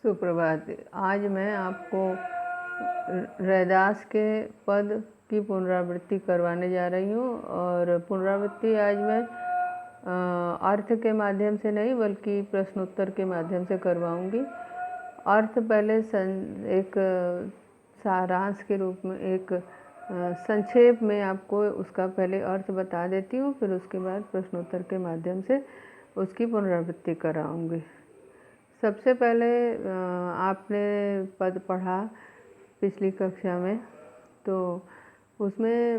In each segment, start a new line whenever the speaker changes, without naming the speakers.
सुप्रभात। आज मैं आपको रैदास के पद की पुनरावृत्ति करवाने जा रही हूँ और पुनरावृत्ति आज मैं अर्थ के माध्यम से नहीं बल्कि प्रश्नोत्तर के माध्यम से करवाऊँगी। अर्थ पहले एक सारांश के रूप में एक संक्षेप में आपको उसका पहले अर्थ बता देती हूँ, फिर उसके बाद प्रश्नोत्तर के माध्यम से उसकी पुनरावृत्ति कराऊँगी। सबसे पहले आपने पद पढ़ा पिछली कक्षा में, तो उसमें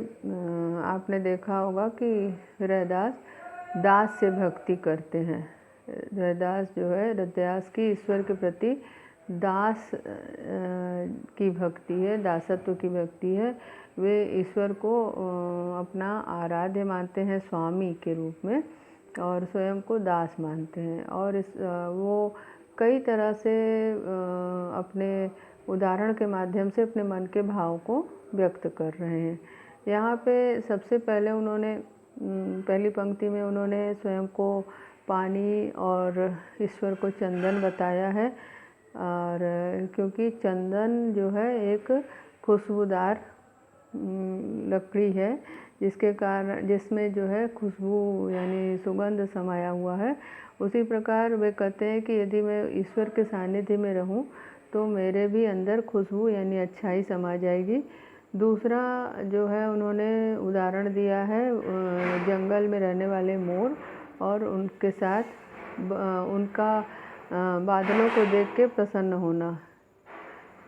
आपने देखा होगा कि रैदास दास से भक्ति करते हैं। रैदास जो है, रैदास की ईश्वर के प्रति दास की भक्ति है, दासत्व की भक्ति है। वे ईश्वर को अपना आराध्य मानते हैं स्वामी के रूप में और स्वयं को दास मानते हैं। और वो कई तरह से अपने उदाहरण के माध्यम से अपने मन के भाव को व्यक्त कर रहे हैं। यहाँ पे सबसे पहले उन्होंने पहली पंक्ति में उन्होंने स्वयं को पानी और ईश्वर को चंदन बताया है। और क्योंकि चंदन जो है एक खुशबूदार लकड़ी है, जिसके कारण जिसमें जो है खुशबू यानी सुगंध समाया हुआ है। उसी प्रकार वे कहते हैं कि यदि मैं ईश्वर के सानिध्य में रहूं तो मेरे भी अंदर खुशबू यानी अच्छाई समा जाएगी। दूसरा जो है उन्होंने उदाहरण दिया है जंगल में रहने वाले मोर और उनके साथ उनका बादलों को देख के प्रसन्न होना।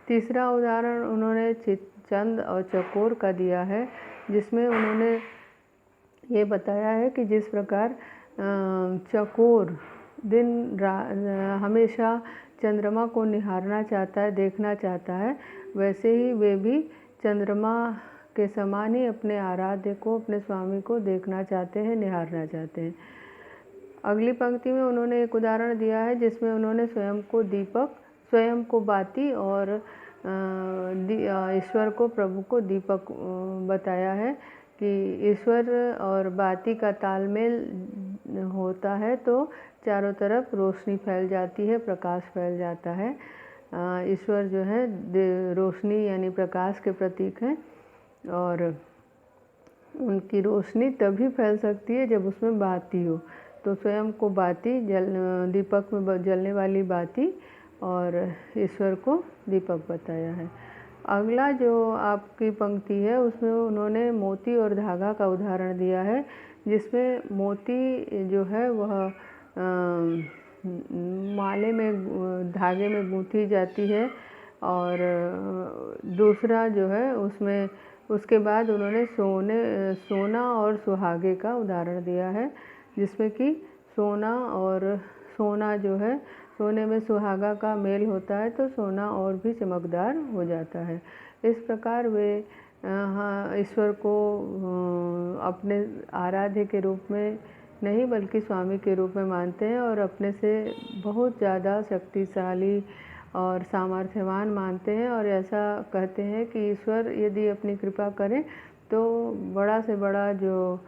तीसरा उदाहरण उन्होंने चंद और चकोर का दिया है, जिसमें उन्होंने ये बताया है कि जिस प्रकार चकोर हमेशा चंद्रमा को निहारना चाहता है, देखना चाहता है, वैसे ही वे भी चंद्रमा के समान ही अपने आराध्य को, अपने स्वामी को देखना चाहते हैं, निहारना चाहते हैं। अगली पंक्ति में उन्होंने एक उदाहरण दिया है जिसमें उन्होंने स्वयं को दीपक, स्वयं को बाती और ईश्वर को, प्रभु को दीपक बताया है कि ईश्वर और बाती का तालमेल होता है तो चारों तरफ रोशनी फैल जाती है, प्रकाश फैल जाता है। ईश्वर जो है रोशनी यानी प्रकाश के प्रतीक हैं और उनकी रोशनी तभी फैल सकती है जब उसमें बाती हो। तो स्वयं को बाती, दीपक में जलने वाली बाती और ईश्वर को दीपक बताया है। अगला जो आपकी पंक्ति है उसमें उन्होंने मोती और धागा का उदाहरण दिया है, जिसमें मोती जो है वह माले में, धागे में गूंथी जाती है और दूसरा जो है उसमें उसके बाद उन्होंने सोना और सुहागे का उदाहरण दिया है, जिसमें कि सोना जो है, सोने में सुहागा का मेल होता है तो सोना और भी चमकदार हो जाता है। इस प्रकार वे ईश्वर को अपने आराध्य के रूप में नहीं बल्कि स्वामी के रूप में मानते हैं और अपने से बहुत ज़्यादा शक्तिशाली और सामर्थ्यवान मानते हैं। और ऐसा कहते हैं कि ईश्वर यदि अपनी कृपा करें तो बड़ा से बड़ा जो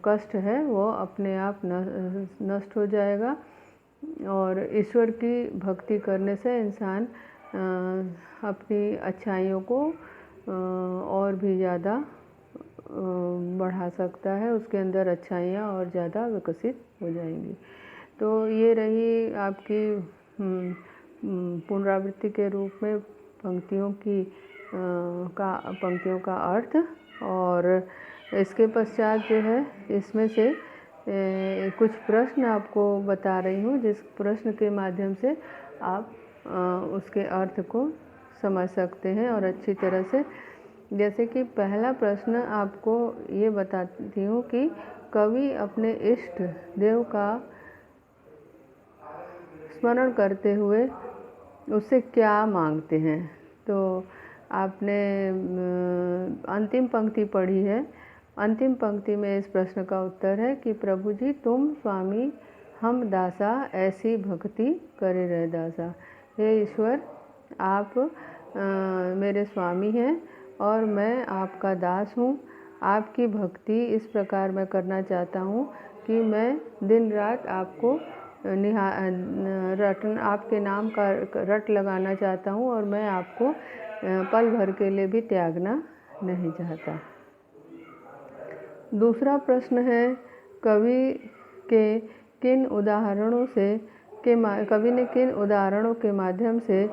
कष्ट है वो अपने आप नष्ट हो जाएगा। और ईश्वर की भक्ति करने से इंसान अपनी अच्छाइयों को और भी ज़्यादा बढ़ा सकता है, उसके अंदर अच्छाइयाँ और ज़्यादा विकसित हो जाएंगी। तो ये रही आपकी पुनरावृत्ति के रूप में पंक्तियों का अर्थ। और इसके पश्चात जो है इसमें से कुछ प्रश्न आपको बता रही हूँ, जिस प्रश्न के माध्यम से आप उसके अर्थ को समझ सकते हैं और अच्छी तरह से। जैसे कि पहला प्रश्न आपको ये बताती हूँ कि कवि अपने इष्ट देव का स्मरण करते हुए उससे क्या मांगते हैं। तो आपने अंतिम पंक्ति पढ़ी है। अंतिम पंक्ति में इस प्रश्न का उत्तर है कि प्रभु जी तुम स्वामी हम दासा, ऐसी भक्ति करे रहे दासा। हे ईश्वर, आप मेरे स्वामी हैं और मैं आपका दास हूँ। आपकी भक्ति इस प्रकार मैं करना चाहता हूँ कि मैं दिन रात आपको आपके नाम का रट लगाना चाहता हूँ और मैं आपको पल भर के लिए भी त्यागना नहीं चाहता। दूसरा प्रश्न है, कवि ने किन उदाहरणों के माध्यम से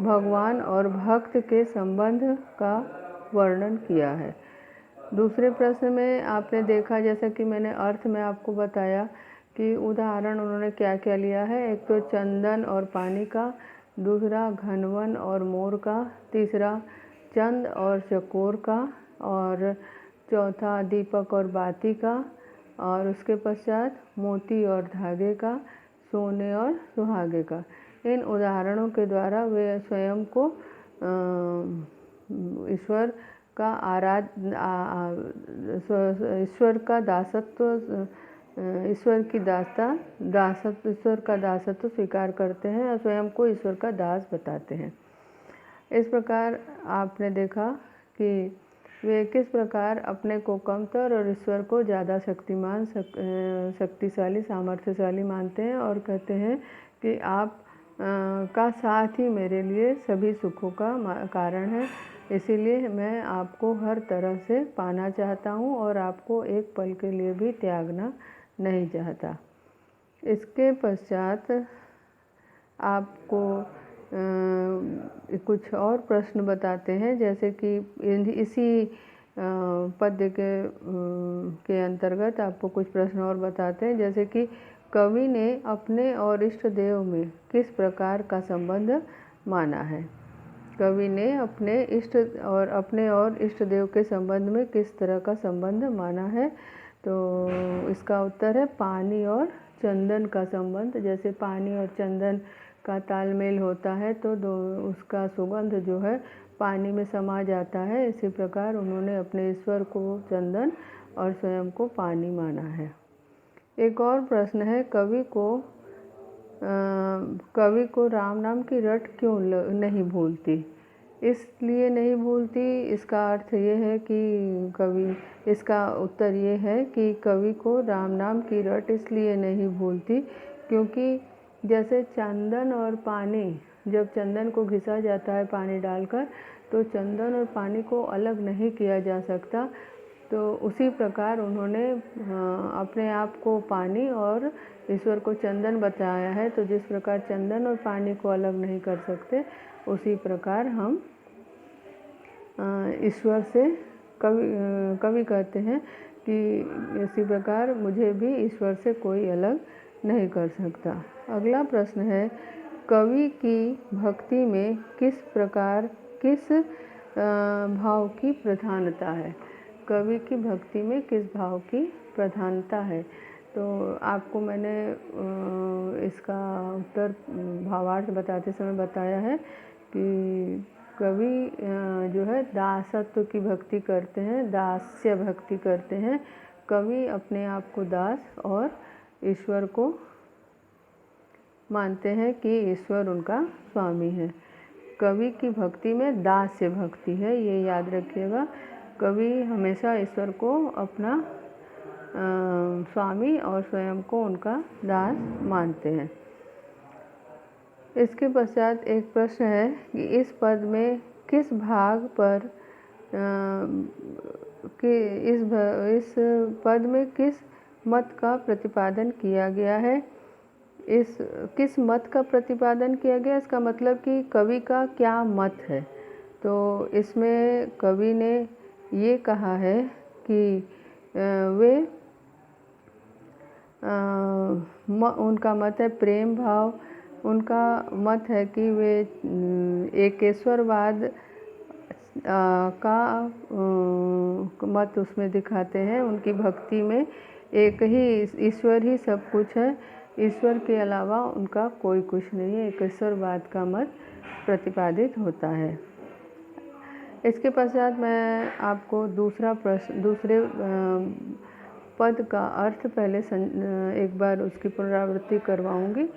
भगवान और भक्त के संबंध का वर्णन किया है। दूसरे प्रश्न में आपने देखा, जैसा कि मैंने अर्थ में आपको बताया कि उदाहरण उन्होंने क्या क्या लिया है। एक तो चंदन और पानी का, दूसरा घनवन और मोर का, तीसरा चंद और चकोर का, और चौथा दीपक और बाती का, और उसके पश्चात मोती और धागे का, सोने और सुहागे का। इन उदाहरणों के द्वारा वे स्वयं को ईश्वर का दासत्व स्वीकार करते हैं और स्वयं को ईश्वर का दास बताते हैं। इस प्रकार आपने देखा कि वे किस प्रकार अपने को कमतर और ईश्वर को ज़्यादा शक्तिमान, शक्तिशाली, सामर्थ्यशाली मानते हैं और कहते हैं कि आप का साथ ही मेरे लिए सभी सुखों का कारण है, इसीलिए मैं आपको हर तरह से पाना चाहता हूँ और आपको एक पल के लिए भी त्यागना नहीं चाहता। इसके पश्चात आपको कुछ और प्रश्न बताते हैं, जैसे कि इसी पद्य के अंतर्गत आपको कुछ प्रश्न और बताते हैं, जैसे कि कवि ने अपने और इष्ट देव में किस प्रकार का संबंध माना है। कवि ने अपने और इष्ट देव के संबंध में किस तरह का संबंध माना है। तो इसका उत्तर है पानी और चंदन का संबंध। जैसे पानी और चंदन का तालमेल होता है तो उसका सुगंध जो है पानी में समा जाता है, इसी प्रकार उन्होंने अपने ईश्वर को चंदन और स्वयं को पानी माना है। एक और प्रश्न है, कवि को राम नाम की रट क्यों नहीं भूलती। इसलिए नहीं भूलती, इसका अर्थ ये है कि इसका उत्तर ये है कि कवि को राम नाम की रट इसलिए नहीं भूलती क्योंकि जैसे चंदन और पानी, जब चंदन को घिसा जाता है पानी डालकर, तो चंदन और पानी को अलग नहीं किया जा सकता। तो उसी प्रकार उन्होंने अपने आप को पानी और ईश्वर को चंदन बताया है। तो जिस प्रकार चंदन और पानी को अलग नहीं कर सकते, उसी प्रकार हम ईश्वर से कवि कहते हैं कि इसी प्रकार मुझे भी ईश्वर से कोई अलग नहीं कर सकता। अगला प्रश्न है, कवि की भक्ति में किस भाव की प्रधानता है। कवि की भक्ति में किस भाव की प्रधानता है। तो आपको मैंने इसका उत्तर भावार्थ बताते समय बताया है कि कवि जो है दासत्व की भक्ति करते हैं, दास्य भक्ति करते हैं। कवि अपने आप को दास और ईश्वर को मानते हैं कि ईश्वर उनका स्वामी है। कवि की भक्ति में दास्य भक्ति है, ये याद रखिएगा। कवि हमेशा ईश्वर को अपना स्वामी और स्वयं को उनका दास मानते हैं। इसके पश्चात एक प्रश्न है कि इस पद में किस भाग पर इस पद में किस मत का प्रतिपादन किया गया है। किस मत का प्रतिपादन किया गया, इसका मतलब कि कवि का क्या मत है। तो इसमें कवि ने ये कहा है कि उनका मत है प्रेम भाव। उनका मत है कि वे एकेश्वरवाद का मत उसमें दिखाते हैं। उनकी भक्ति में एक ही ईश्वर ही सब कुछ है, ईश्वर के अलावा उनका कोई कुछ नहीं है। एकेश्वरवाद का मत प्रतिपादित होता है। इसके पश्चात मैं आपको दूसरे पद का अर्थ पहले एक बार उसकी पुनरावृत्ति करवाऊंगी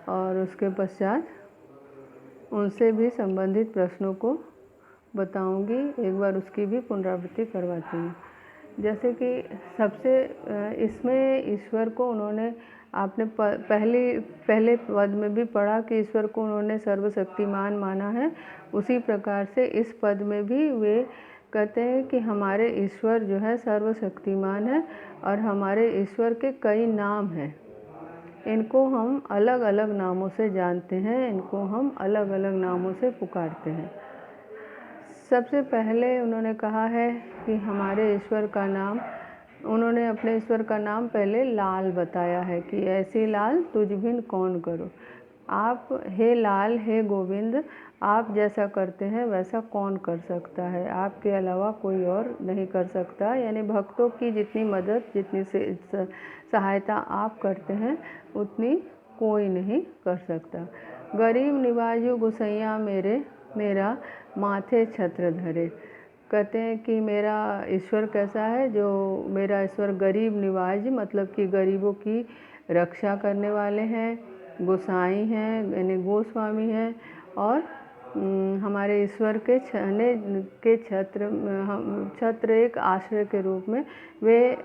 और उसके पश्चात उनसे भी संबंधित प्रश्नों को बताऊंगी। एक बार उसकी भी पुनरावृत्ति करवाती हूँ। जैसे कि इसमें ईश्वर को उन्होंने आपने पहले पद में भी पढ़ा कि ईश्वर को उन्होंने सर्वशक्तिमान माना है। उसी प्रकार से इस पद में भी वे कहते हैं कि हमारे ईश्वर जो है सर्वशक्तिमान है और हमारे ईश्वर के कई नाम हैं। इनको हम अलग अलग नामों से जानते हैं, इनको हम अलग अलग नामों से पुकारते हैं। सबसे पहले उन्होंने कहा है कि हमारे ईश्वर का नाम, उन्होंने अपने ईश्वर का नाम पहले लाल बताया है कि ऐसी लाल तुझ बिन कौन करो। आप हे लाल, हे गोविंद, आप जैसा करते हैं वैसा कौन कर सकता है, आपके अलावा कोई और नहीं कर सकता। यानी भक्तों की जितनी मदद, जितनी सहायता आप करते हैं उतनी कोई नहीं कर सकता। गरीब निवाजु गुसैया मेरा माथे छत्र धरे। कहते हैं कि मेरा ईश्वर कैसा है, जो मेरा ईश्वर गरीब निवाज मतलब कि गरीबों की रक्षा करने वाले हैं, गोसाई हैं यानी गोस्वामी हैं, और हमारे ईश्वर के छत्र एक आश्रय के रूप में वे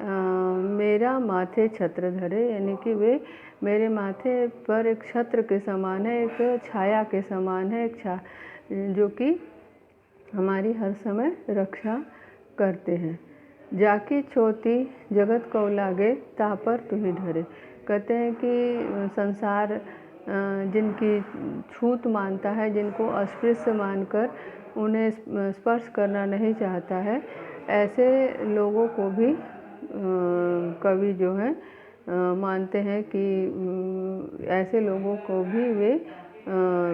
मेरा माथे छत्र धरे, यानी कि वे मेरे माथे पर एक छत्र के समान है, एक छाया के समान है, जो कि हमारी हर समय रक्षा करते हैं। जाकी छोटी जगत को लागे तापर तू ही ढरे। कहते हैं कि संसार जिनकी छूत मानता है, जिनको अस्पृश्य मानकर उन्हें स्पर्श करना नहीं चाहता है, ऐसे लोगों को भी कवि जो है मानते हैं कि ऐसे लोगों को भी वे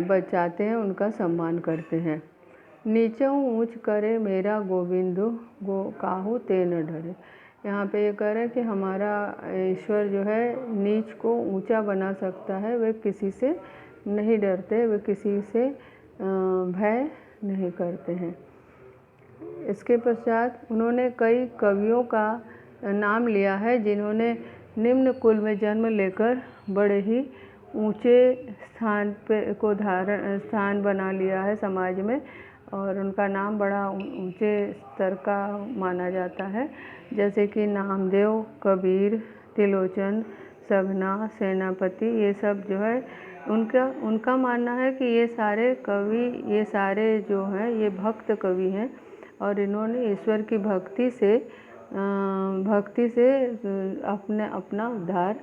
बचाते हैं, उनका सम्मान करते हैं। नीचों ऊँच करे मेरा गोविंदो काहू ते न डरे। यहाँ पे ये कह रहे हैं कि हमारा ईश्वर जो है नीच को ऊंचा बना सकता है, वे किसी से नहीं डरते, वे किसी से भय नहीं करते हैं। इसके पश्चात उन्होंने कई कवियों का नाम लिया है जिन्होंने निम्न कुल में जन्म लेकर बड़े ही ऊंचे स्थान बना लिया है समाज में, और उनका नाम बड़ा ऊंचे स्तर का माना जाता है। जैसे कि नामदेव, कबीर, त्रिलोचन, सगना, सेनापति, ये सब जो है उनका मानना है कि ये सारे कवि, ये सारे जो हैं ये भक्त कवि हैं, और इन्होंने ईश्वर की भक्ति से अपना उद्धार,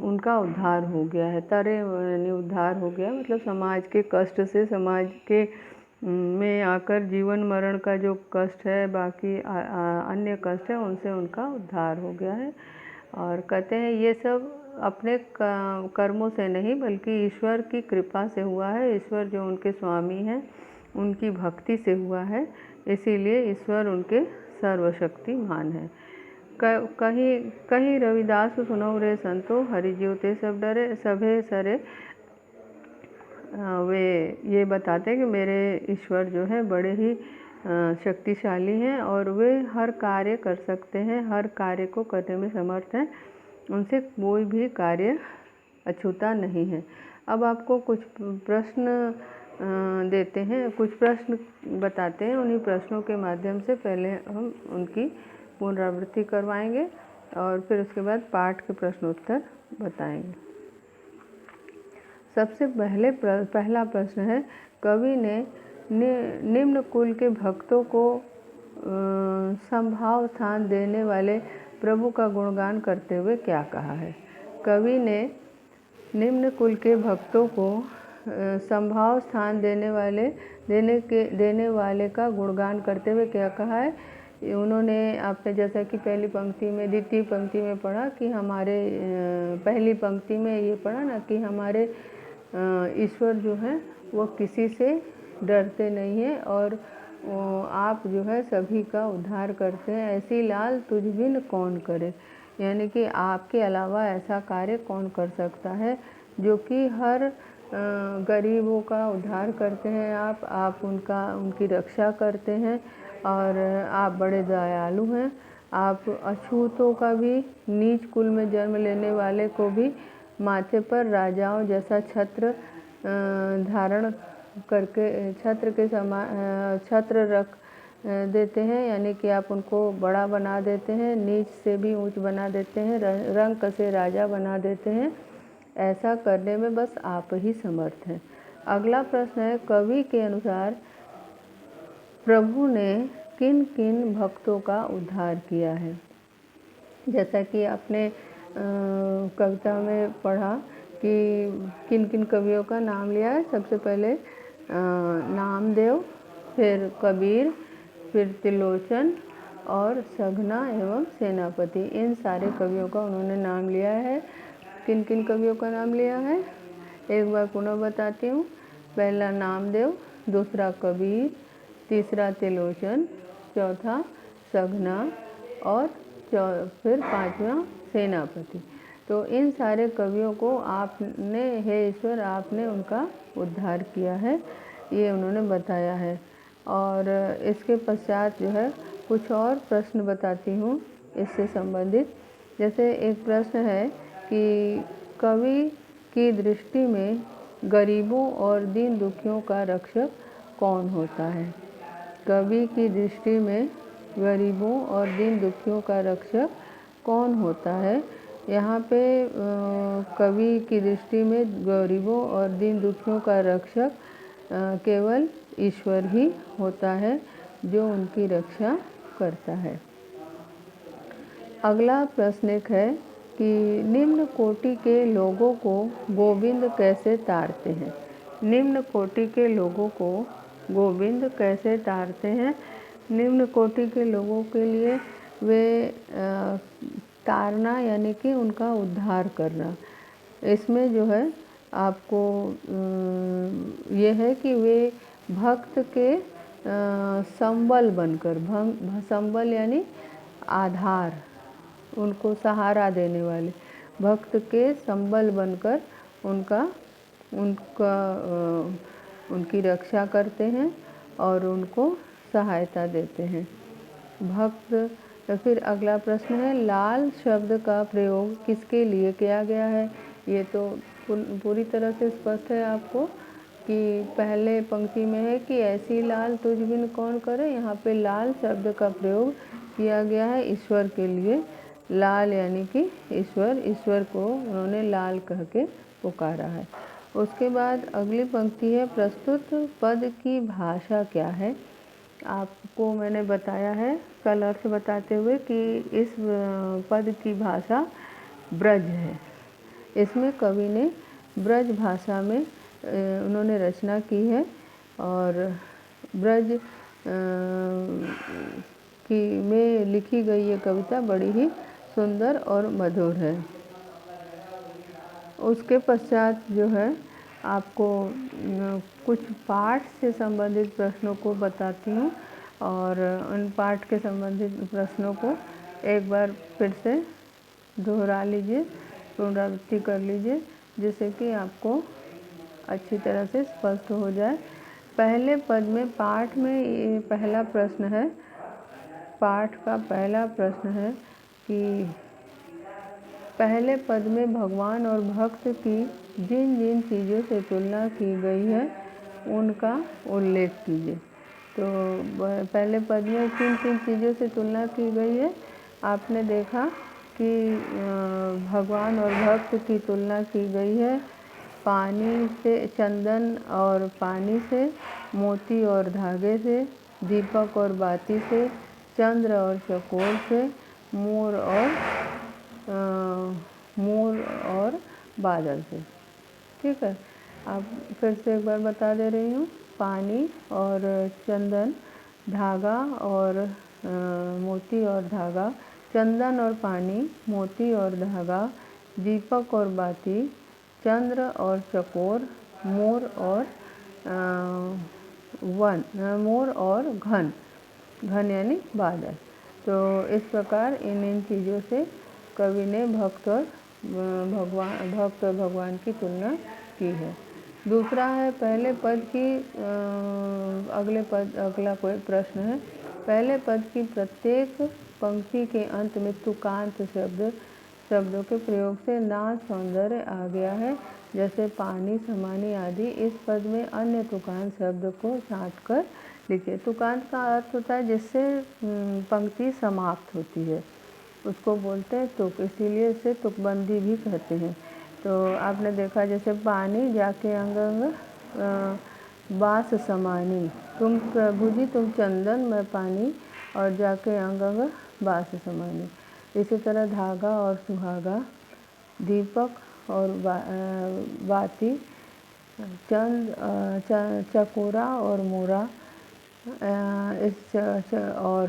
उनका उद्धार हो गया है। यानी उद्धार हो गया मतलब समाज के कष्ट से, समाज के में आकर जीवन मरण का जो कष्ट है, बाकी अन्य कष्ट है, उनसे उनका उद्धार हो गया है। और कहते हैं ये सब अपने कर्मों से नहीं बल्कि ईश्वर की कृपा से हुआ है। ईश्वर जो उनके स्वामी हैं उनकी भक्ति से हुआ है, इसीलिए ईश्वर उनके सर्वशक्तिमान है। कहीं रविदास सुनो रे संतो, हरि जीवते सब डरे, सभे सरे। वे ये बताते हैं कि मेरे ईश्वर जो है बड़े ही शक्तिशाली हैं और वे हर कार्य कर सकते हैं, हर कार्य को करने में समर्थ हैं, उनसे कोई भी कार्य अछूता नहीं है। अब आपको कुछ प्रश्न देते हैं, कुछ प्रश्न बताते हैं, उन्हीं प्रश्नों के माध्यम से पहले हम उनकी पुनरावृत्ति करवाएंगे और फिर उसके बाद पाठ के प्रश्नोत्तर बताएंगे। सबसे पहला प्रश्न है, कवि ने निम्न कुल के भक्तों को संभाव स्थान देने वाले प्रभु का गुणगान करते हुए क्या कहा है। कवि ने निम्न कुल के भक्तों को संभाव स्थान देने वाले का गुणगान करते हुए क्या कहा है। उन्होंने, आपने जैसा कि पहली पंक्ति में, द्वितीय पंक्ति में पढ़ा कि हमारे, पहली पंक्ति में ये पढ़ा ना कि हमारे ईश्वर जो है वो किसी से डरते नहीं है और आप जो है सभी का उद्धार करते हैं। ऐसी लाल तुझ बिन कौन करे, यानी कि आपके अलावा ऐसा कार्य कौन कर सकता है जो कि हर गरीबों का उद्धार करते हैं। आप उनकी रक्षा करते हैं और आप बड़े दयालु हैं। आप अछूतों का भी, नीच कुल में जन्म लेने वाले को भी माथे पर राजाओं जैसा छत्र धारण करके, छत्र रख देते हैं, यानी कि आप उनको बड़ा बना देते हैं, नीच से भी ऊंच बना देते हैं, रंक से राजा बना देते हैं। ऐसा करने में बस आप ही समर्थ हैं। अगला प्रश्न है, कवि के अनुसार प्रभु ने किन किन भक्तों का उद्धार किया है? जैसा कि आपने कविता में पढ़ा कि किन किन कवियों का नाम लिया है। सबसे पहले नामदेव, फिर कबीर, फिर त्रिलोचन और सघना एवं सेनापति, इन सारे कवियों का उन्होंने नाम लिया है। किन किन कवियों का नाम लिया है एक बार पुनः बताती हूँ। पहला नामदेव, दूसरा कबीर, तीसरा त्रिलोचन, चौथा सघना और फिर पांचवा सेनापति। तो इन सारे कवियों को आपने, हे ईश्वर, आपने उनका उद्धार किया है, ये उन्होंने बताया है। और इसके पश्चात जो है कुछ और प्रश्न बताती हूँ इससे संबंधित। जैसे एक प्रश्न है कि कवि की दृष्टि में गरीबों और दीन दुखियों का रक्षक कौन होता है? कवि की दृष्टि में गरीबों और दीन दुखियों का रक्षक कौन होता है? यहाँ पे कवि की दृष्टि में गरीबों और दीन दुखियों का रक्षक केवल ईश्वर ही होता है, जो उनकी रक्षा करता है। अगला प्रश्न एक है कि निम्न कोटि के लोगों को गोविंद कैसे तारते हैं? निम्न कोटि के लोगों को गोविंद कैसे तारते हैं? निम्न कोटि के लोगों के लिए वे तारना यानी कि उनका उद्धार करना, इसमें जो है आपको ये है कि वे भक्त के संबल बनकर, संबल यानी आधार, उनको सहारा देने वाले, भक्त के संबल बनकर उनकी रक्षा करते हैं और उनको सहायता देते हैं भक्त। फिर अगला प्रश्न है, लाल शब्द का प्रयोग किसके लिए किया गया है? ये तो पूरी तरह से स्पष्ट है आपको कि पहले पंक्ति में है कि ऐसी लाल तुझ बिन कौन करे। यहाँ पे लाल शब्द का प्रयोग किया गया है ईश्वर के लिए। लाल यानी कि ईश्वर को उन्होंने लाल कह के पुकारा है। उसके बाद अगली पंक्ति है, प्रस्तुत पद की भाषा क्या है? आपको मैंने बताया है कल अर्थ बताते हुए कि इस पद की भाषा ब्रज है। इसमें कवि ने ब्रज भाषा में उन्होंने रचना की है और ब्रज की में लिखी गई ये कविता बड़ी ही सुंदर और मधुर है। उसके पश्चात जो है आपको कुछ पाठ से संबंधित प्रश्नों को बताती हूँ और उन पाठ के संबंधित प्रश्नों को एक बार फिर से दोहरा लीजिए, पुनरावृत्ति कर लीजिए, जिससे कि आपको अच्छी तरह से स्पष्ट हो जाए। पहले पद में, पाठ में ये पहला प्रश्न है, पाठ का पहला प्रश्न है कि पहले पद में भगवान और भक्त की जिन जिन चीज़ों से तुलना की गई है उनका उल्लेख कीजिए। तो पहले पद में किन किन चीज़ों से तुलना की गई है? आपने देखा कि भगवान और भक्त की तुलना की गई है पानी से, चंदन और पानी से, मोती और धागे से, दीपक और बाती से, चंद्र और चकोर से, मोर और बादल से। ठीक है, अब फिर से एक बार बता दे रही हूँ। पानी और चंदन, धागा और मोती और धागा, चंदन और पानी, मोती और धागा, दीपक और बाती, चंद्र और चकोर, मोर और घन यानी बादल। तो इस प्रकार इन चीज़ों से कवि ने भक्त और भगवान की तुलना की है। दूसरा है पहले पद की अगला कोई प्रश्न है, पहले पद की प्रत्येक पंक्ति के अंत में तुकांत शब्द शब्दों के प्रयोग से नाद सौंदर्य आ गया है, जैसे पानी, समानी आदि। इस पद में अन्य तुकांत शब्द को छांटकर लिखिए। तुकांत का अर्थ होता है जिससे पंक्ति समाप्त होती है, उसको बोलते हैं तुक, इसीलिए इसे तुकबंदी भी कहते हैं। तो आपने देखा जैसे पानी जाके अंग अंग बास समानी, तुम प्रभु जी तुम चंदन मैं पानी, और जाके अंग अंग बास समानी। इसी तरह धागा और सुहागा, दीपक और बाती, चकोरा और मोरा, और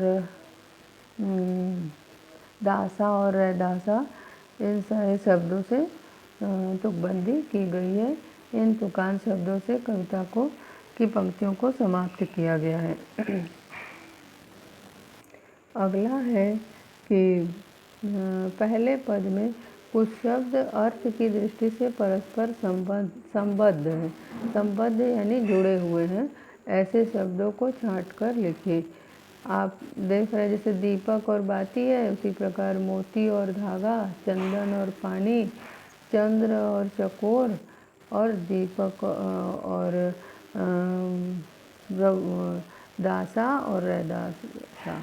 दासा और रैदासा, इन सारे शब्दों से तुकबंदी की गई है। इन तुकांत शब्दों से कविता की पंक्तियों को समाप्त किया गया है। अगला है कि पहले पद में कुछ शब्द अर्थ की दृष्टि से परस्पर संबद्ध हैं, संबद्ध यानी जुड़े हुए हैं, ऐसे शब्दों को छांटकर लिखिए। आप देख रहे हैं जैसे दीपक और बाती है, उसी प्रकार मोती और धागा, चंदन और पानी, चंद्र और चकोर, और दीपक और दासा और रैदासा,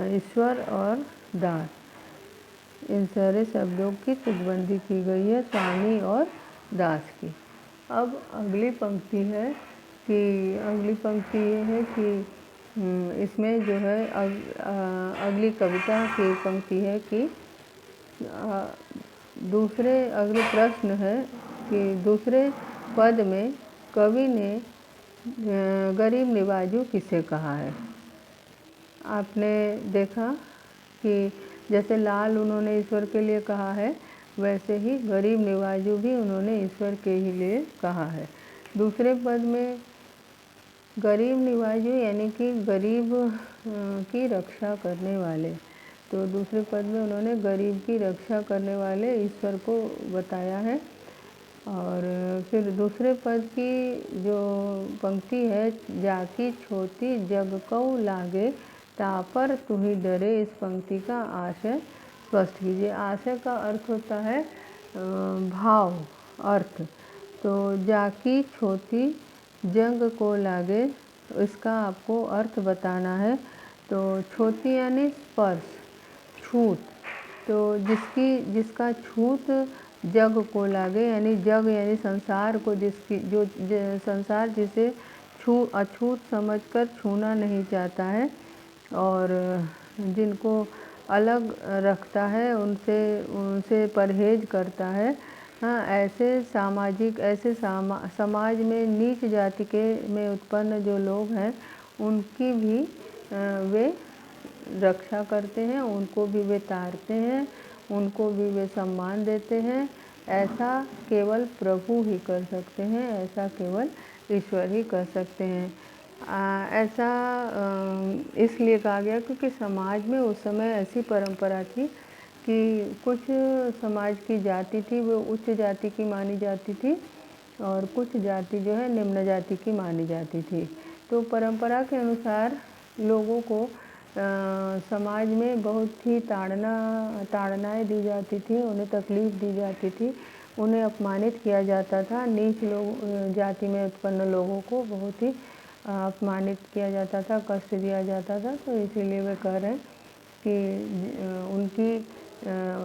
ईश्वर और दास, इन सारे शब्दों की तुकबंदी की गई है स्वामी और दास की। अब अगली पंक्ति है कि ये है कि इसमें जो है अगली कविता की पंक्ति है कि अगले प्रश्न है कि दूसरे पद में कवि ने गरीब निवाजू किसे कहा है। आपने देखा कि जैसे लाल उन्होंने ईश्वर के लिए कहा है, वैसे ही गरीब निवाजू भी उन्होंने ईश्वर के ही लिए कहा है। दूसरे पद में गरीब निवाजू यानी कि गरीब की रक्षा करने वाले, तो दूसरे पद में उन्होंने गरीब की रक्षा करने वाले ईश्वर को बताया है। और फिर दूसरे पद की जो पंक्ति है, जाकी छोटी जग कऊ लागे तापर तू ही डरे, इस पंक्ति का आशय स्पष्ट कीजिए। आशय का अर्थ होता है भाव, अर्थ। तो जाकी छोटी जंग को लागे, इसका आपको अर्थ बताना है। तो छोटी यानी स्पर्श, छूत, तो जिसका छूत जग को लागे, यानी जग यानी संसार को, जो संसार जिसे अछूत समझकर छूना नहीं चाहता है और जिनको अलग रखता है, उनसे परहेज करता है। हाँ, ऐसे समाज में नीच जाति में उत्पन्न जो लोग हैं, उनकी भी वे रक्षा करते हैं, उनको भी वे तारते हैं, उनको भी वे सम्मान देते हैं। ऐसा केवल प्रभु ही कर सकते हैं, ऐसा केवल ईश्वर ही कर सकते हैं। ऐसा इसलिए कहा गया क्योंकि समाज में उस समय ऐसी परंपरा थी कि कुछ समाज की जाति थी वो उच्च जाति की मानी जाती थी, और कुछ जाति जो है निम्न जाति की मानी जाती थी। तो परंपरा के अनुसार लोगों को समाज में बहुत ही ताड़नाएँ दी जाती थी, उन्हें तकलीफ़ दी जाती थी, उन्हें अपमानित किया जाता था। नीच जाति में उत्पन्न लोगों को बहुत ही अपमानित किया जाता था, कष्ट दिया जाता था। तो इसीलिए वे कह रहे हैं कि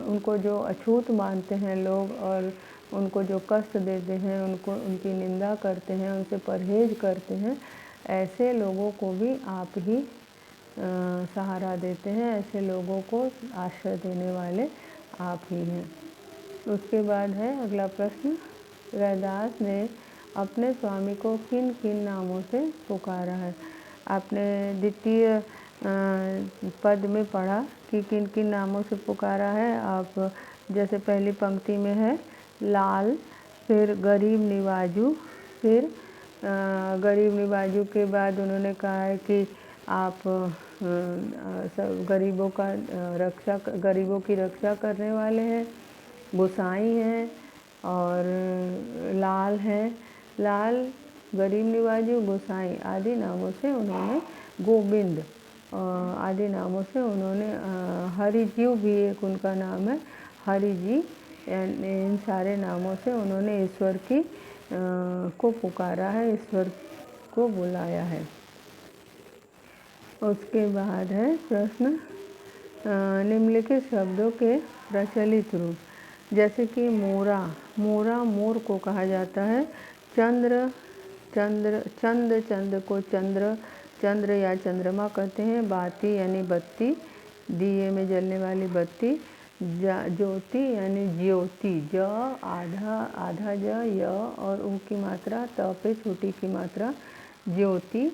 उनको जो अछूत मानते हैं लोग और उनको जो कष्ट देते हैं, उनकी निंदा करते हैं, उनसे परहेज करते हैं, ऐसे लोगों को भी आप ही सहारा देते हैं, ऐसे लोगों को आश्रय देने वाले आप ही हैं। उसके बाद है अगला प्रश्न, रैदास ने अपने स्वामी को किन किन नामों से पुकारा है। आपने द्वितीय पद में पढ़ा कि किन किन नामों से पुकारा है। आप जैसे पहली पंक्ति में है लाल, फिर गरीब निवाजू, फिर गरीब निवाजू के बाद उन्होंने कहा है कि आप गरीबों की रक्षा करने वाले हैं, गोसाई हैं और लाल हैं। लाल, गरीब निवाजू, गोसाई आदि नामों से उन्होंने, गोविंद आदि नामों से उन्होंने, हरिजीव भी एक उनका नाम है, हरि जी, इन सारे नामों से उन्होंने ईश्वर की को पुकारा है, ईश्वर को बुलाया है। उसके बाद है प्रश्न, निम्नलिखित शब्दों के प्रचलित रूप, जैसे कि मोरा, मोरा मोर को कहा जाता है। चंद्र, चंद को चंद्र या चंद्रमा कहते हैं। बाती यानी बत्ती, दिए में जलने वाली बत्ती। ज्योति यानी ज्योति, ज आधा ज य और ऊ की मात्रा, त पे छोटी की मात्रा, ज्योति।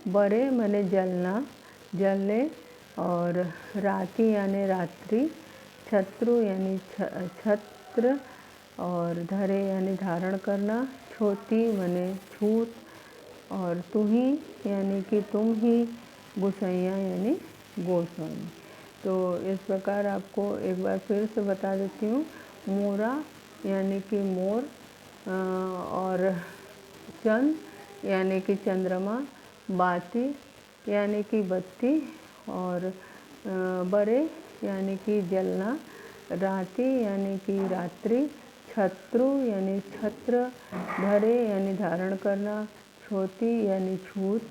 बरे माने जलना, जलने। और राति यानी रात्रि। छत्रु यानी छत्र और धरे यानी धारण करना। छोटी माने छूत और तुही यानी कि तुम ही। गोसैया यानी गोस्वामी। तो इस प्रकार आपको एक बार फिर से बता देती हूँ। मोरा यानी कि मोर, और चंद यानी कि चंद्रमा। बाती यानी कि बत्ती और बरे यानी कि जलना। राति यानी कि रात्रि। छत्रु यानी छत्र। धरे यानी धारण करना। छोटी यानी छूत।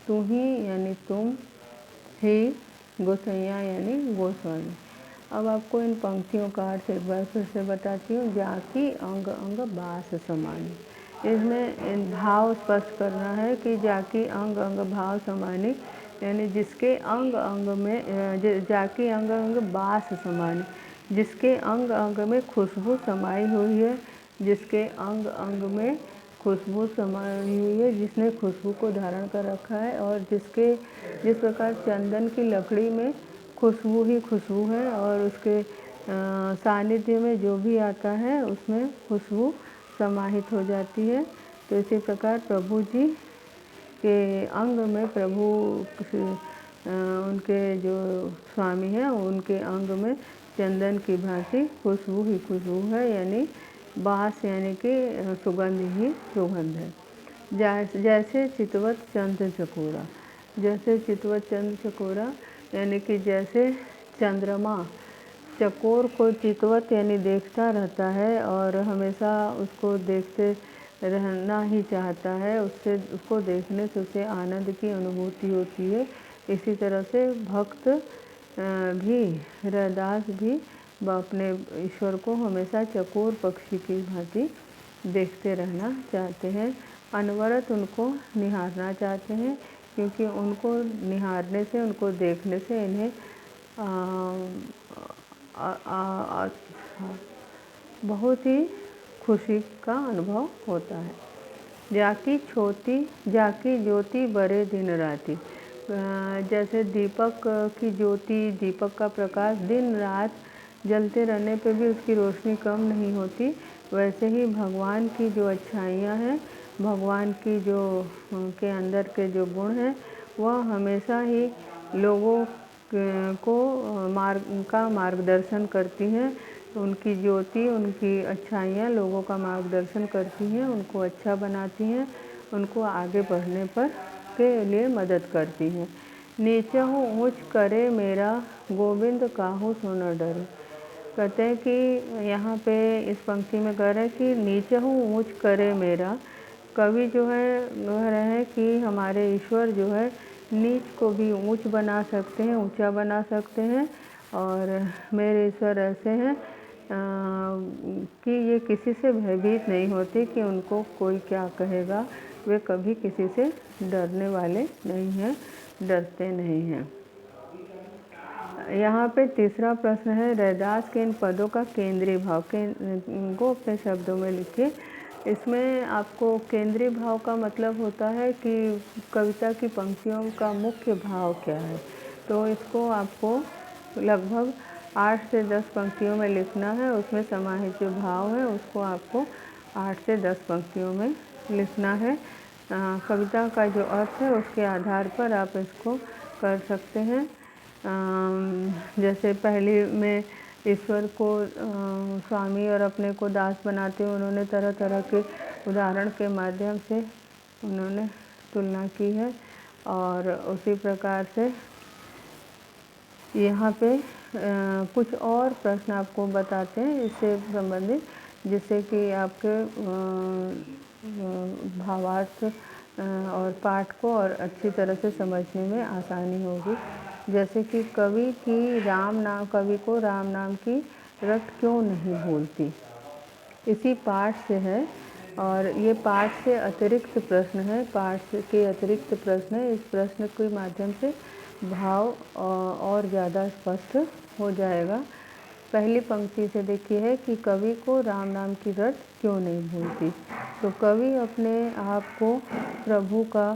तुही यानी तुम ही। गोसैया यानी गोस्वामी। अब आपको इन पंक्तियों का अर्थ एक बार फिर से बताती हूँ। जाकी अंग अंग बास समानी, इसमें भाव स्पष्ट करना है कि जाकी अंग अंग भाव समानी, यानी जिसके अंग अंग में, जाकी अंग अंग बास समानी, जिसके अंग अंग में खुशबू समाई हुई है, जिसके अंग अंग में खुशबू समाई हुई है, जिसने खुशबू को धारण कर रखा है। और जिस प्रकार चंदन की लकड़ी में खुशबू ही खुशबू है और उसके सानिध्य में जो भी आता है उसमें खुशबू समाहित हो जाती है। तो इसी प्रकार प्रभु जी के अंग में, प्रभु उनके जो स्वामी हैं उनके अंग में चंदन की भांति खुशबू ही खुशबू है, यानी बास यानी कि सुगंध ही सुगंध है। जैसे चितवत चंद्र चकोरा, जैसे चितवत चंद्र चकोरा यानी कि जैसे चंद्रमा चकोर को चितवत यानी देखता रहता है और हमेशा उसको देखते रहना ही चाहता है, उसको देखने से उसे आनंद की अनुभूति होती है। इसी तरह से भक्त भी, रैदास भी अपने ईश्वर को हमेशा चकोर पक्षी की भांति देखते रहना चाहते हैं, अनवरत उनको निहारना चाहते हैं, क्योंकि उनको निहारने से, उनको देखने से इन्हें बहुत ही खुशी का अनुभव होता है। जाकी छोटी, जाकी ज्योति बरे दिन राति, जैसे दीपक की ज्योति, दीपक का प्रकाश दिन रात जलते रहने पे भी उसकी रोशनी कम नहीं होती, वैसे ही भगवान की जो अच्छाइयाँ हैं, भगवान की जो के अंदर के जो गुण हैं, वह हमेशा ही लोगों को मार्गदर्शन करती हैं। उनकी ज्योति, उनकी अच्छाइयाँ लोगों का मार्गदर्शन करती हैं, उनको अच्छा बनाती हैं, उनको आगे बढ़ने पर के लिए मदद करती हैं। नीचहु ऊँच करे मेरा गोविंद काहू सो न डरे, कहते हैं कि यहाँ पे इस पंक्ति में कह रहे हैं कि नीचहु ऊँच करे मेरा, कवि जो है कह रहे हैं कि हमारे ईश्वर जो है नीच को भी ऊँच बना सकते हैं, ऊँचा बना सकते हैं। और मेरे ईश्वर ऐसे हैं कि ये किसी से भयभीत नहीं होते कि उनको कोई क्या कहेगा, वे कभी किसी से डरने वाले नहीं हैं, डरते नहीं हैं। यहाँ पे तीसरा प्रश्न है, रैदास के इन पदों का केंद्रीय भाव को अपने शब्दों में लिखिए। इसमें आपको केंद्रीय भाव का मतलब होता है कि कविता की पंक्तियों का मुख्य भाव क्या है। तो इसको आपको लगभग 8 से 10 पंक्तियों में लिखना है। उसमें समाहित जो भाव है उसको आपको 8 से 10 पंक्तियों में लिखना है। कविता का जो अर्थ है उसके आधार पर आप इसको कर सकते हैं। जैसे पहली में ईश्वर को स्वामी और अपने को दास बनाते हुए उन्होंने तरह तरह के उदाहरण के माध्यम से उन्होंने तुलना की है। और उसी प्रकार से यहाँ पे कुछ और प्रश्न आपको बताते हैं इससे संबंधित, जिससे कि आपके भावार्थ और पाठ को और अच्छी तरह से समझने में आसानी होगी। जैसे कि कवि को राम नाम की रट क्यों नहीं भूलती, इसी पाठ से है। और ये पाठ से अतिरिक्त प्रश्न है, पाठ के अतिरिक्त प्रश्न है। इस प्रश्न के माध्यम से भाव और ज़्यादा स्पष्ट हो जाएगा। पहली पंक्ति से देखिए है कि कवि को राम नाम की रट क्यों नहीं भूलती। तो कवि अपने आप को प्रभु का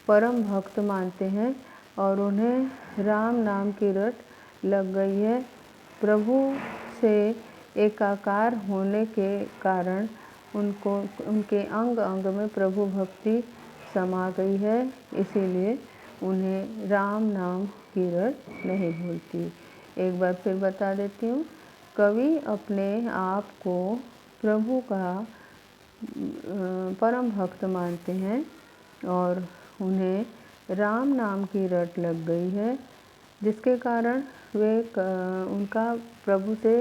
परम भक्त मानते हैं और उन्हें राम नाम की रट लग गई है। प्रभु से एकाकार होने के कारण उनके अंग अंग में प्रभु भक्ति समा गई है, इसीलिए उन्हें राम नाम की रट नहीं भूलती। एक बार फिर बता देती हूँ, कवि अपने आप को प्रभु का परम भक्त मानते हैं और उन्हें राम नाम की रट लग गई है, जिसके कारण उनका प्रभु से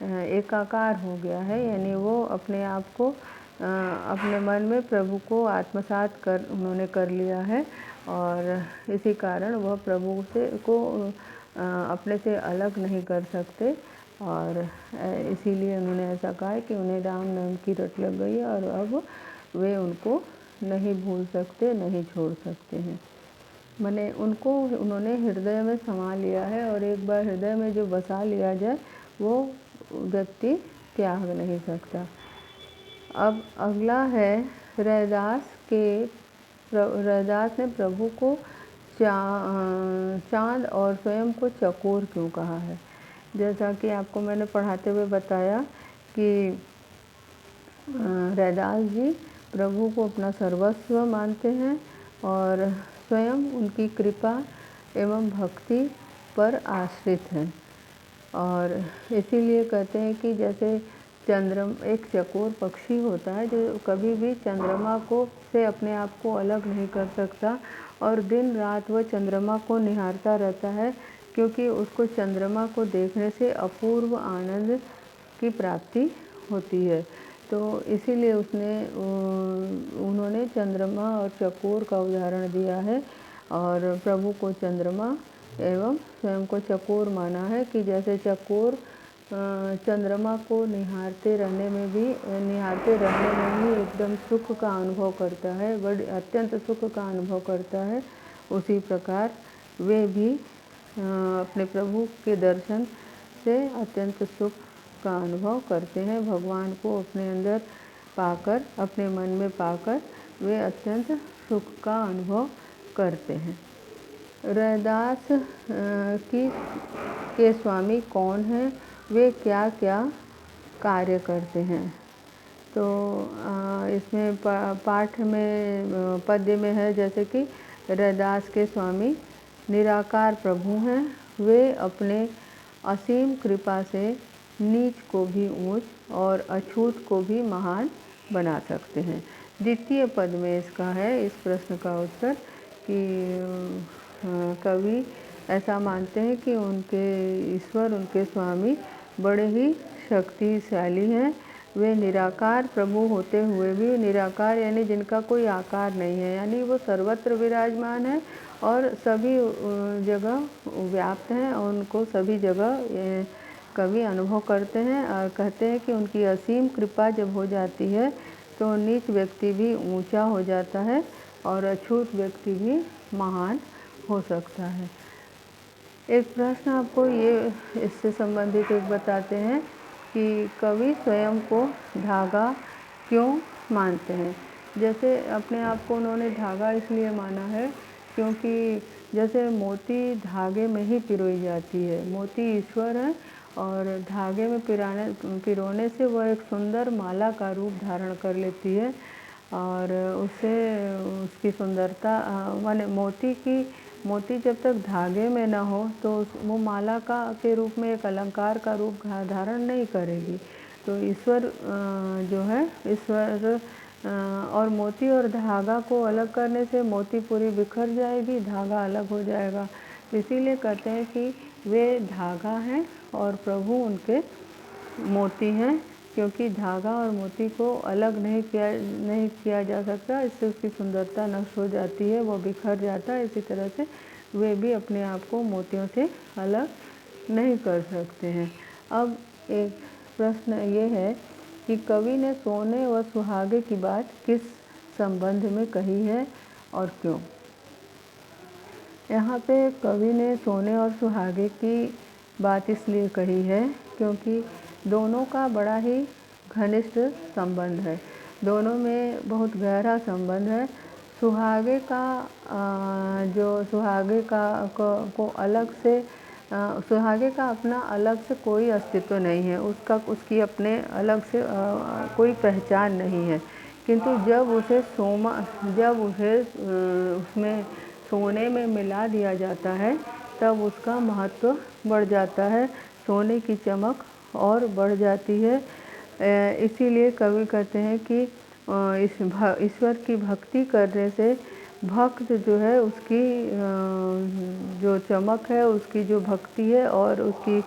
एकाकार हो गया है। यानी वो अपने आप को अपने मन में प्रभु को आत्मसात उन्होंने कर लिया है और इसी कारण वह प्रभु को अपने से अलग नहीं कर सकते और इसीलिए उन्होंने ऐसा कहा है कि उन्हें राम नाम की रट लग गई है और अब वे उनको नहीं भूल सकते, नहीं छोड़ सकते हैं। माने उनको उन्होंने हृदय में समा लिया है और एक बार हृदय में जो बसा लिया जाए वो व्यक्ति त्याग नहीं सकता। अब अगला है रैदास ने प्रभु को चाँद और स्वयं को चकोर क्यों कहा है। जैसा कि आपको मैंने पढ़ाते हुए बताया कि रैदास जी प्रभु को अपना सर्वस्व मानते हैं और स्वयं उनकी कृपा एवं भक्ति पर आश्रित हैं और इसीलिए कहते हैं कि जैसे एक चकोर पक्षी होता है जो कभी भी चंद्रमा से अपने आप को अलग नहीं कर सकता और दिन रात वह चंद्रमा को निहारता रहता है, क्योंकि उसको चंद्रमा को देखने से अपूर्व आनंद की प्राप्ति होती है। तो इसीलिए उन्होंने चंद्रमा और चकोर का उदाहरण दिया है और प्रभु को चंद्रमा एवं स्वयं को चकोर माना है कि जैसे चकोर चंद्रमा को निहारते रहने में ही एकदम सुख का अनुभव करता है, बड़ी अत्यंत सुख का अनुभव करता है, उसी प्रकार वे भी अपने प्रभु के दर्शन से अत्यंत सुख का अनुभव करते हैं। भगवान को अपने अंदर पाकर, अपने मन में पाकर वे अत्यंत सुख का अनुभव करते हैं। रैदास के स्वामी कौन हैं, वे क्या क्या कार्य करते हैं। तो इसमें पाठ में पद्य में है जैसे कि रैदास के स्वामी निराकार प्रभु हैं, वे अपने असीम कृपा से नीच को भी ऊंच और अछूत को भी महान बना सकते हैं। द्वितीय पद में इसका है, इस प्रश्न का उत्तर कि कवि ऐसा मानते हैं कि उनके ईश्वर, उनके स्वामी बड़े ही शक्तिशाली हैं। वे निराकार प्रभु होते हुए भी, निराकार यानी जिनका कोई आकार नहीं है, यानी वो सर्वत्र विराजमान है और सभी जगह व्याप्त हैं और उनको सभी जगह कवि अनुभव करते हैं और कहते हैं कि उनकी असीम कृपा जब हो जाती है तो नीच व्यक्ति भी ऊंचा हो जाता है और अछूत व्यक्ति भी महान हो सकता है। एक प्रश्न आपको ये इससे संबंधित एक बताते हैं कि कवि स्वयं को धागा क्यों मानते हैं। जैसे अपने आप को उन्होंने धागा इसलिए माना है क्योंकि जैसे मोती धागे में ही पिरोई जाती है, मोती ईश्वर है और धागे में पिरोने से वह एक सुंदर माला का रूप धारण कर लेती है और उससे उसकी सुंदरता माने मोती जब तक धागे में न हो तो वो माला के रूप में एक अलंकार का रूप धारण नहीं करेगी। तो ईश्वर जो है, ईश्वर और मोती और धागा को अलग करने से मोती पूरी बिखर जाएगी, धागा अलग हो जाएगा। इसीलिए कहते हैं कि वे धागा हैं और प्रभु उनके मोती हैं, क्योंकि धागा और मोती को अलग नहीं किया जा सकता, इससे उसकी सुंदरता नष्ट हो जाती है, वो बिखर जाता है। इसी तरह से वे भी अपने आप को मोतियों से अलग नहीं कर सकते हैं। अब एक प्रश्न ये है कि कवि ने सोने व सुहागे की बात किस संबंध में कही है और क्यों? यहाँ पे कवि ने सोने और सुहागे की बात इसलिए कही है क्योंकि दोनों का बड़ा ही घनिष्ठ संबंध है, दोनों में बहुत गहरा संबंध है। सुहागे का सुहागे को अलग से सुहागे का अपना अलग से कोई अस्तित्व नहीं है, उसकी अपने अलग से कोई पहचान नहीं है। किंतु जब उसे उसमें सोने में मिला दिया जाता है तब उसका महत्व बढ़ जाता है, सोने की चमक और बढ़ जाती है। इसीलिए कवि कहते हैं कि ईश्वर की भक्ति करने से भक्त जो है उसकी जो चमक है, उसकी जो भक्ति है और उसकी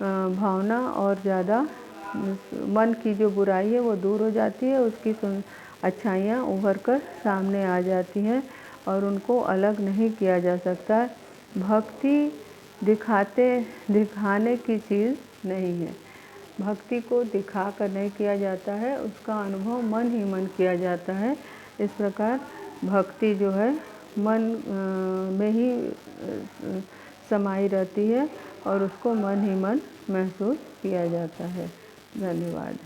भावना और ज़्यादा, मन की जो बुराई है वो दूर हो जाती है, उसकी अच्छाइयाँ उभर कर सामने आ जाती हैं और उनको अलग नहीं किया जा सकता। भक्ति दिखाने की चीज़ नहीं है, भक्ति को दिखा कर नहीं किया जाता है, उसका अनुभव मन ही मन किया जाता है। इस प्रकार भक्ति जो है मन में ही समाई रहती है और उसको मन ही मन महसूस किया जाता है। धन्यवाद।